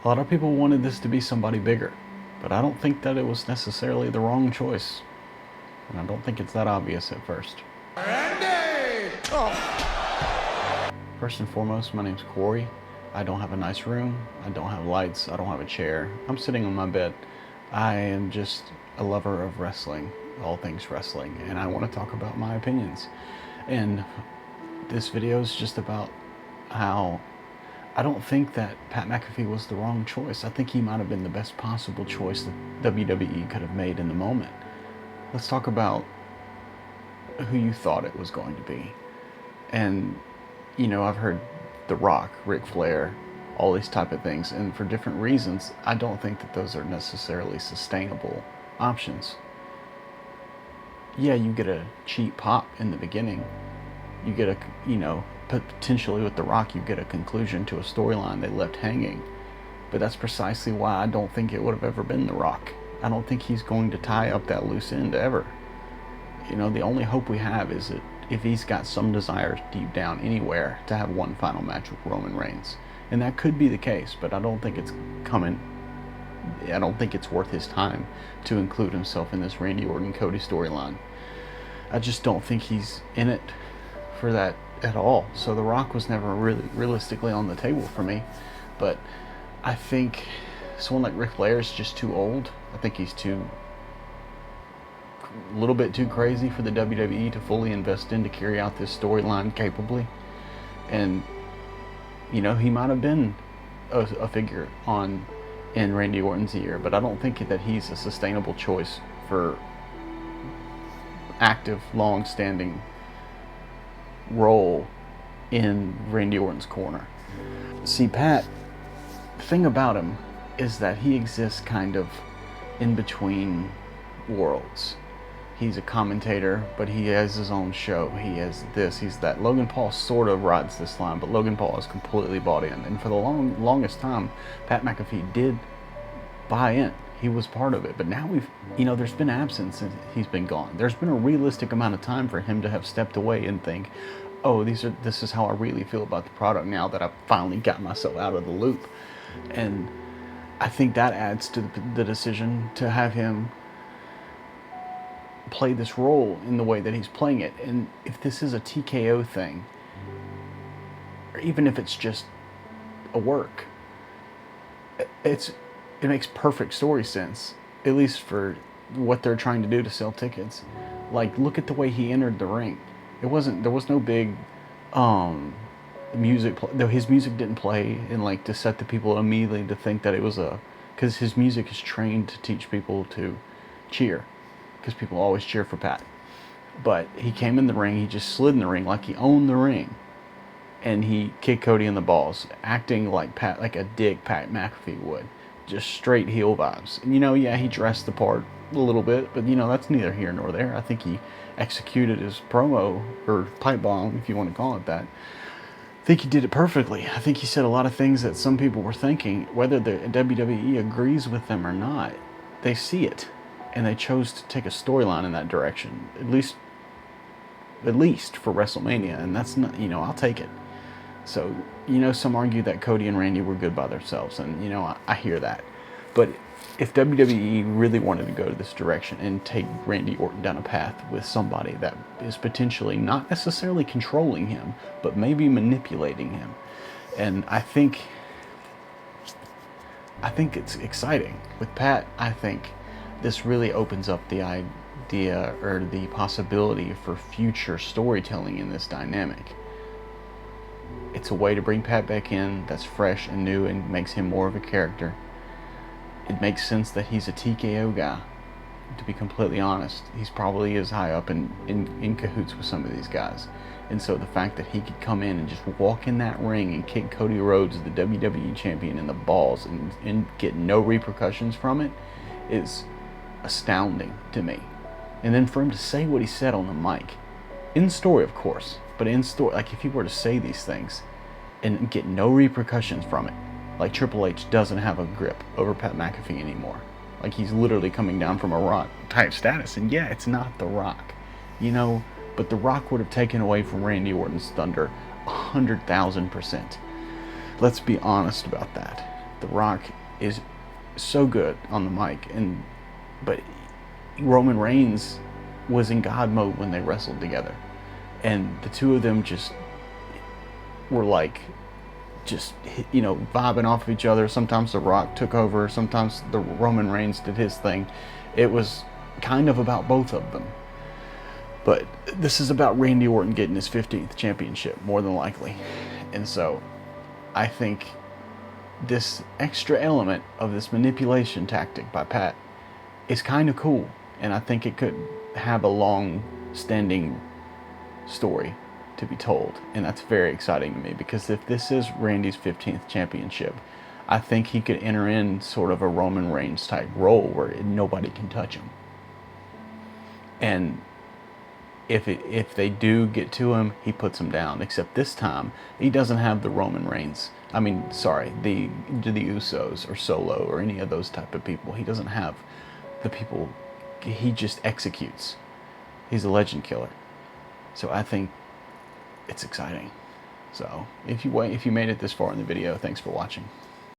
A lot of people wanted this to be somebody bigger, but I don't think that it was necessarily the wrong choice. And I don't think it's that obvious at first. Randy! Oh. First and foremost, my name's Corey. I don't have a nice room. I don't have lights. I don't have a chair. I'm sitting on my bed. I am just a lover of wrestling, all things wrestling, and I want to talk about my opinions. And this video is just about how I don't think that Pat McAfee was the wrong choice. I think he might have been the best possible choice that WWE could have made in the moment. Let's talk about who you thought it was going to be. And, you know, I've heard The Rock, Ric Flair, all these type of things. And for different reasons, I don't think that those are necessarily sustainable options. Yeah, you get a cheap pop in the beginning. You get potentially with The Rock, you get a conclusion to a storyline they left hanging. But that's precisely why I don't think it would have ever been The Rock. I don't think he's going to tie up that loose end ever. You know, the only hope we have is that if he's got some desire deep down anywhere to have one final match with Roman Reigns. And that could be the case, but I don't think it's coming. I don't think it's worth his time to include himself in this Randy Orton Cody storyline. I just don't think he's in it for that at all. So The Rock was never really realistically on the table for me. But I think someone like Ric Flair is just too old. I think he's a little bit too crazy for the WWE to fully invest in to carry out this storyline capably. And, you know, he might have been a figure in Randy Orton's ear, but I don't think that he's a sustainable choice for active, long-standing role in Randy Orton's corner. See, Pat, the thing about him is that he exists kind of in between worlds. He's a commentator, but he has his own show. He has this, he's that. Logan Paul sort of rides this line, but Logan Paul is completely bought in. And for the longest time, Pat McAfee did buy in. He was part of it. But now there's been absence since he's been gone. There's been a realistic amount of time for him to have stepped away and think, oh, this is how I really feel about the product now that I've finally got myself out of the loop. And I think that adds to the decision to have him play this role in the way that he's playing it. And if this is a TKO thing, or even if it's just a work, it makes perfect story sense, at least for what they're trying to do to sell tickets. Like, look at the way he entered the ring. There was no big music, though his music didn't play, and like to set the people immediately to think that it was because his music is trained to teach people to cheer, because people always cheer for Pat. But he came in the ring, he just slid in the ring like he owned the ring, and he kicked Cody in the balls, acting like a dick Pat McAfee would, just straight heel vibes. And yeah, he dressed the part a little bit, but that's neither here nor there. I think he executed his promo, or pipe bomb, if you want to call it that. I think he did it perfectly. I think he said a lot of things that some people were thinking, whether the WWE agrees with them or not, they see it, and they chose to take a storyline in that direction, at least for WrestleMania, and that's not, I'll take it. So, some argue that Cody and Randy were good by themselves, and I hear that. But if WWE really wanted to go to this direction and take Randy Orton down a path with somebody that is potentially not necessarily controlling him, but maybe manipulating him, and I think it's exciting. With Pat, I think this really opens up the idea or the possibility for future storytelling in this dynamic. It's a way to bring Pat back in that's fresh and new and makes him more of a character. It makes sense that he's a TKO guy. To be completely honest, he's probably as high up in cahoots with some of these guys. And so the fact that he could come in and just walk in that ring and kick Cody Rhodes, the WWE champion, in the balls and get no repercussions from it is astounding to me. And then for him to say what he said on the mic, in story of course, but in story, like if he were to say these things and get no repercussions from it, like Triple H doesn't have a grip over Pat McAfee anymore. Like he's literally coming down from a Rock type status. And yeah, it's not The Rock, but The Rock would have taken away from Randy Orton's thunder 100,000%. Let's be honest about that. The Rock is so good on the mic, but Roman Reigns was in God mode when they wrestled together, and the two of them just were like, vibing off of each other. Sometimes The Rock took over, sometimes the Roman Reigns did his thing. It was kind of about both of them. But this is about Randy Orton getting his 15th championship, more than likely. And so I think this extra element of this manipulation tactic by Pat is kind of cool. And I think it could have a long-standing story to be told. And that's very exciting to me, because if this is Randy's 15th championship, I think he could enter in sort of a Roman Reigns type role where nobody can touch him. And if they do get to him, he puts them down. Except this time, he doesn't have the Roman Reigns. I mean, sorry, the Usos or Solo or any of those type of people. He doesn't have the people. He just executes. He's a legend killer. So I think it's exciting. So if you made it this far in the video, thanks for watching.